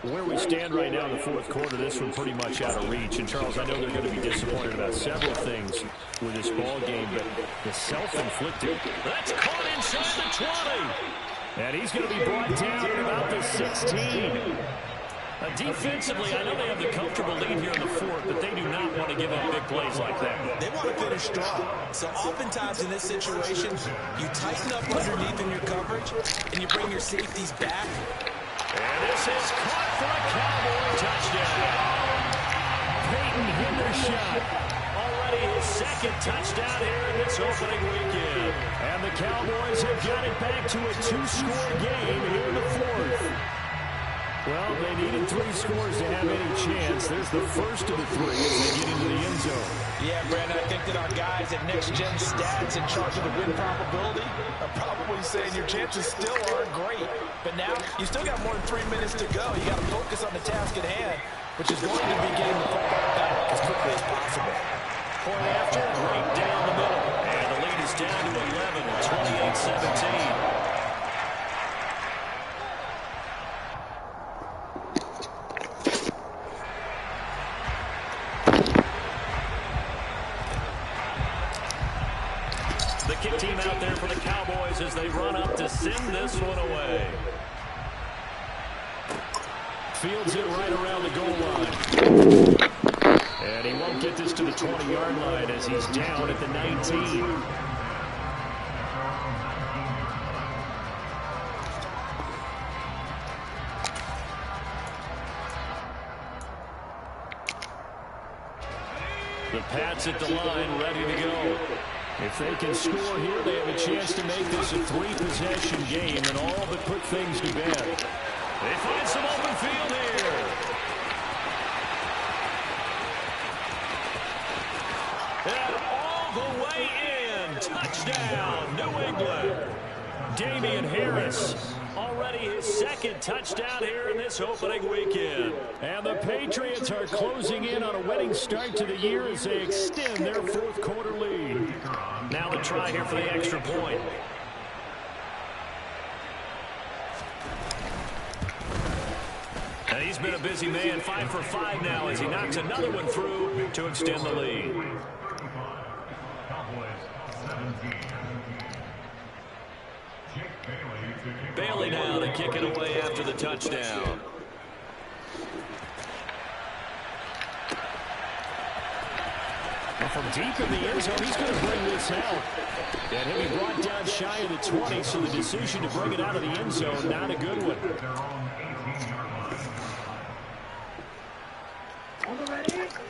Where we stand right now in the 4th quarter, this one pretty much out of reach. And, Charles, I know they're going to be disappointed about several things with this ball game, but the self-inflicted. That's caught inside the 20. And he's going to be brought down at about the 16. Defensively, I know they have the comfortable lead here in the 4th, but they do not want to give up big plays like that. They want to finish strong. So oftentimes in this situation, you tighten up underneath in your coverage, and you bring your safeties back. And this is caught for a Cowboy touchdown. Peyton Hendershot, already his 2nd touchdown here in this opening weekend. And the Cowboys have got it back to a 2-score game here in the 4th. Well, they needed 3 scores to have any chance. There's the first of the 3 as they get into the end zone. Yeah, Brandon, I think that our guys at Next Gen Stats in charge of the win probability are probably saying your chances still aren't great. But now, you still got more than 3 minutes to go. You got to focus on the task at hand, which is going to be getting the football back as quickly as possible. Point after, right down the middle. And the lead is down to 11 at 28-17. The kick team out there for the Cowboys as they run up to send this one away. Fields it right around the goal line. And he won't get this to the 20-yard line as he's down at the 19. The Pats at the line, ready to go. If they can score here, they have a chance to make this a 3-possession game and all but put things to bed. They find some open field here. And all the way in. Touchdown, New England. Damian Harris, already his 2nd touchdown here in this opening weekend. And the Patriots are closing in on a winning start to the year as they extend their 4th quarter lead. Now the try here for the extra point. And he's been a busy man, 5 for 5 now as he knocks another one through to extend the lead. Bailey now to kick it away after the touchdown. From deep in the end zone, he's going to bring this out. And he'll be brought down shy of the 20, so the decision to bring it out of the end zone, not a good one.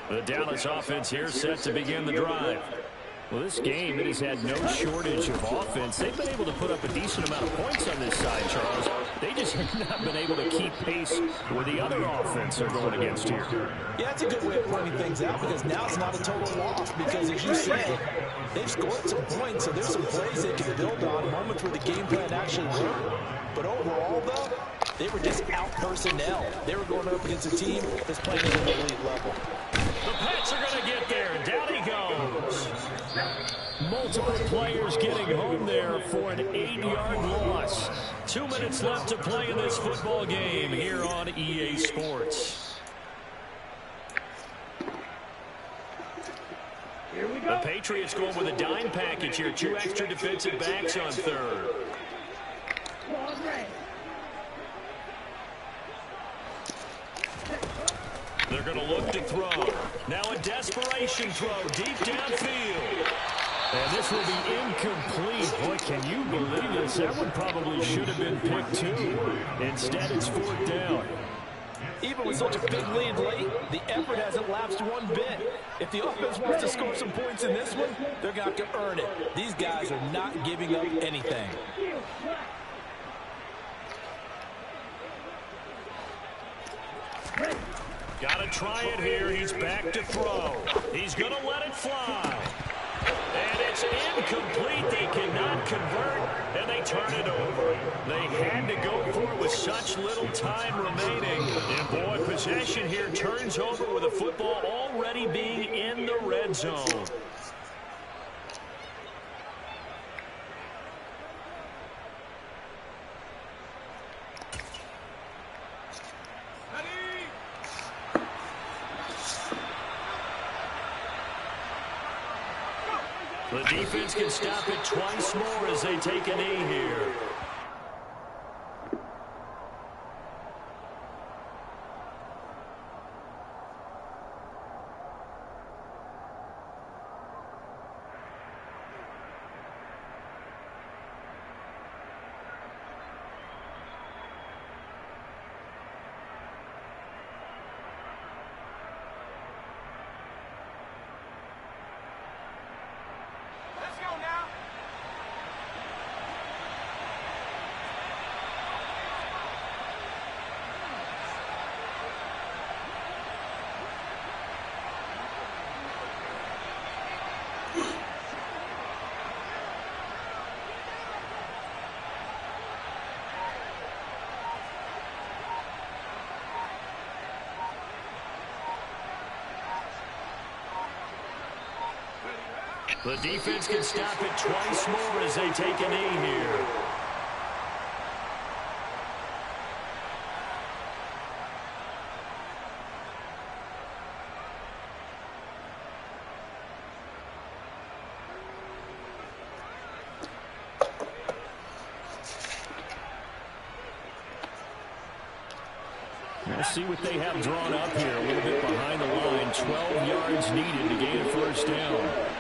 The Dallas offense here set to begin the drive. Well, this game, it has had no shortage of offense. They've been able to put up a decent amount of points on this side, Charles. They just have not been able to keep pace with the other offense they're going against here. Yeah, that's a good way of pointing things out because now it's not a total loss because, as you said, they've scored some points, so there's some plays they can build on, moments where the game plan actually worked. But overall, though, they were just out-personnel. They were going up against a team that's playing at an elite level. The Pats are going to get there, and down he goes. Multiple players getting home there for an 8-yard loss. 2 minutes left to play in this football game here on EA Sports. Here we go. The Patriots going with a dime package here. 2 extra defensive backs on 3rd. They're going to look to throw. Now a desperation throw deep downfield. And this will be incomplete. Boy, can you believe this? That one probably should have been picked too. Instead, it's 4th down. Even with such a big lead late, the effort hasn't lapsed one bit. If the offense wants to score some points in this one, they're going to have to earn it. These guys are not giving up anything. Got to try it here. He's back to throw. He's going to let it fly. And it's incomplete. They cannot convert, and they turn it over. They had to go for it with such little time remaining. And boy, possession here turns over with the football already being in the red zone. The defense can stop it twice more as they take a knee here. The defense can stop it twice more as they take a knee here. We'll see what they have drawn up here. A little bit behind the line. 12 yards needed to gain a first down.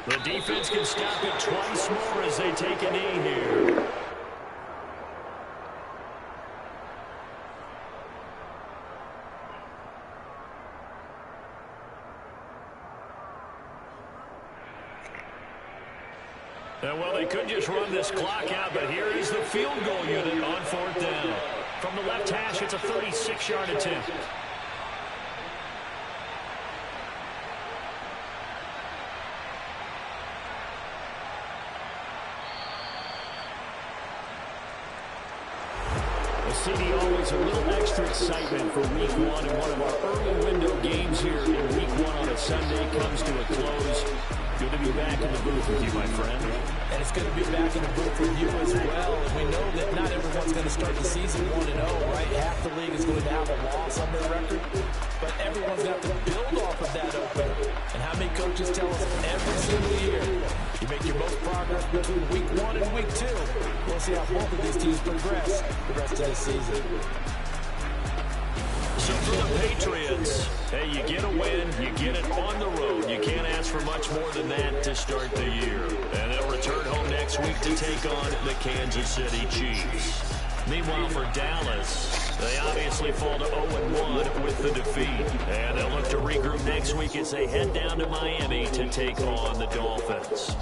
The defense can stop it twice more as they take a knee here. And well, they could just run this clock out, but here is the field goal unit on fourth down. From the left hash, it's a 36-yard attempt. CD, always a little extra excitement for week one, and one of our early window games here in week one on a Sunday comes to a close. Good to be back in the booth with you, my friend. And it's good to be back in the booth with you as well. And we know that not everyone's going to start the season 1-0, right? Half the league is going to have a loss on their record. But everyone's got to build off of that opener. And how many coaches tell us every single year, you make your most progress between week 1 and week 2. We'll see how both of these teams progress the rest of this season. So for the Patriots, hey, you get a win, you get it on the road. You can't ask for much more than that to start the year. And they'll return home next week to take on the Kansas City Chiefs. Meanwhile, for Dallas, they obviously fall to 0-1 with the defeat. And they'll look to regroup next week as they head down to Miami to take on the Dolphins.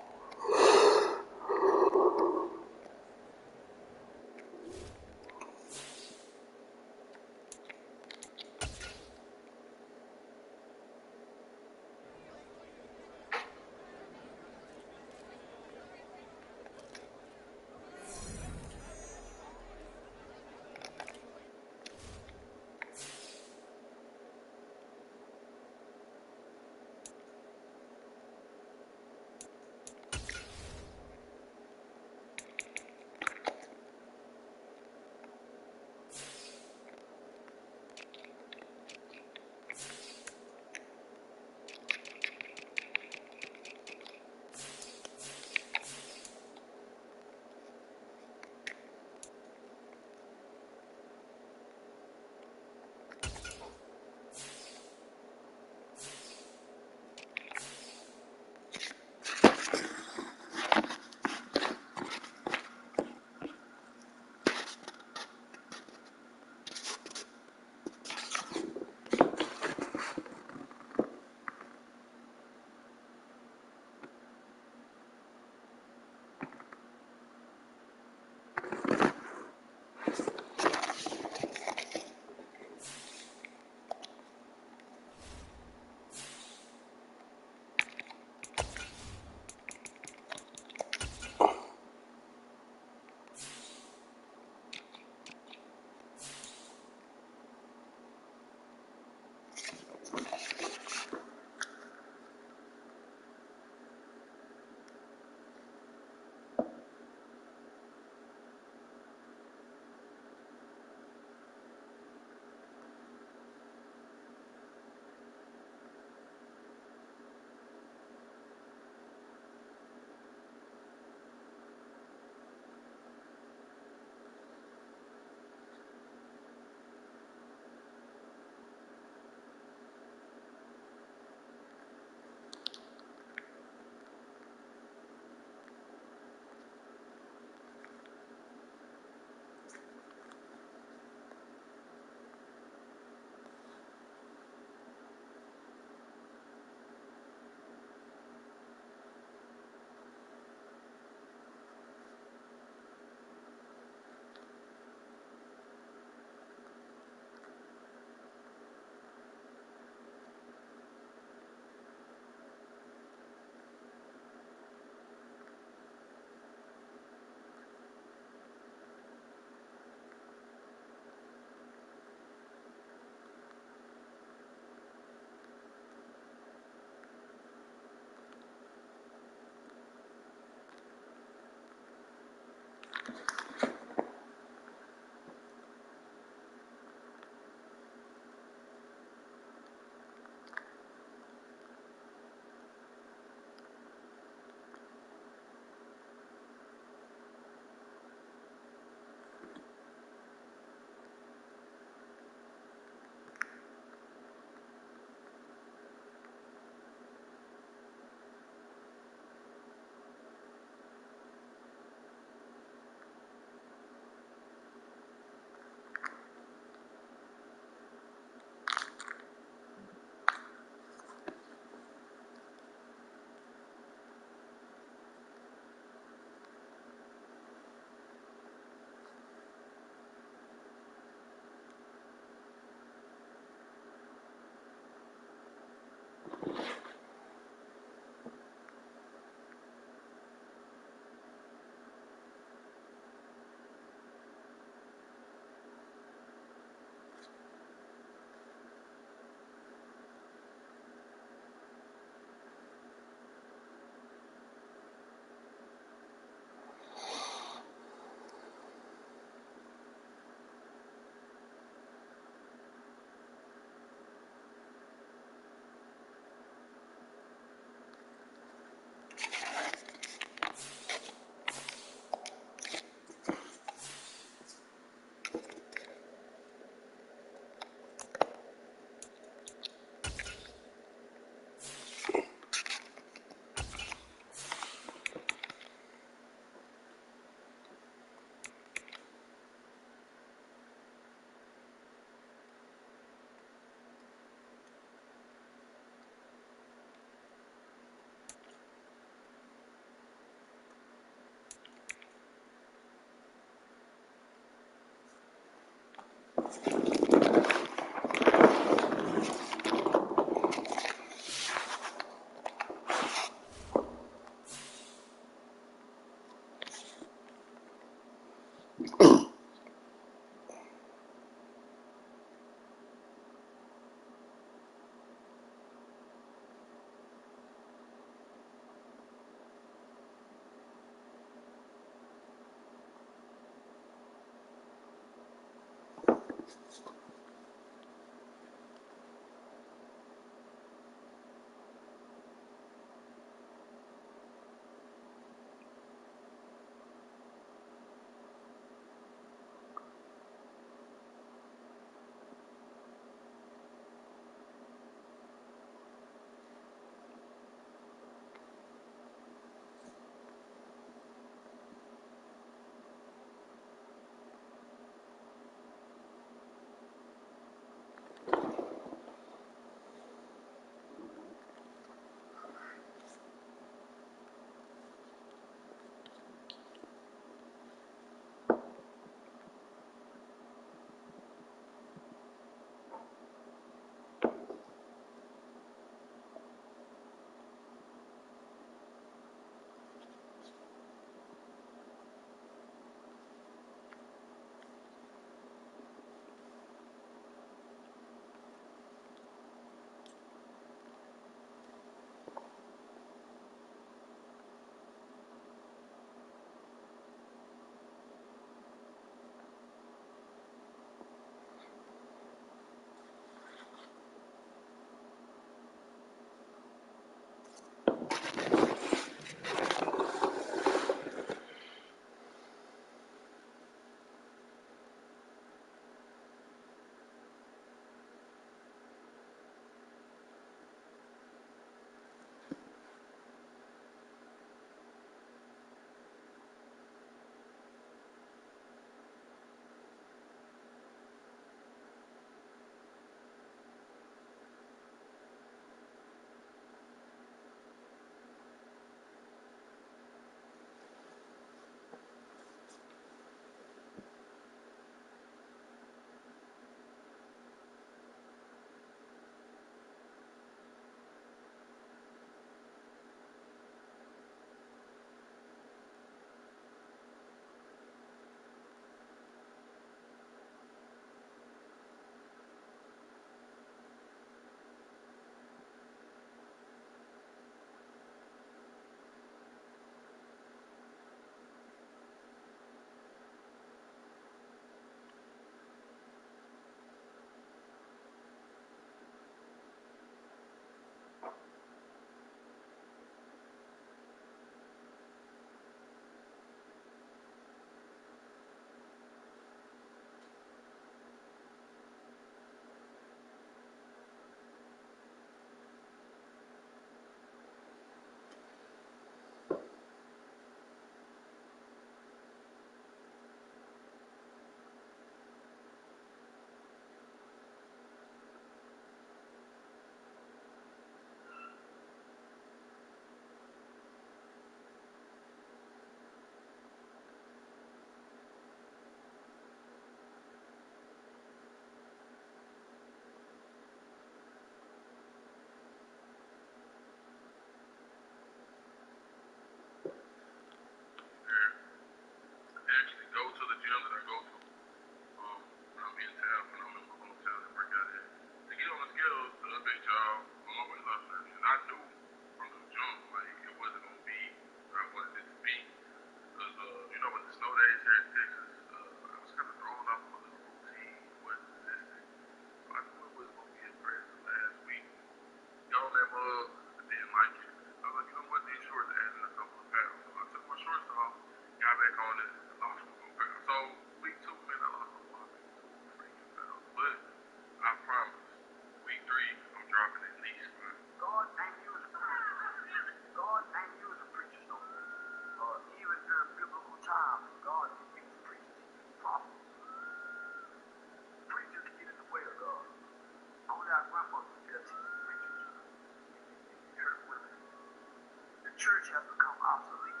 Church has become obsolete.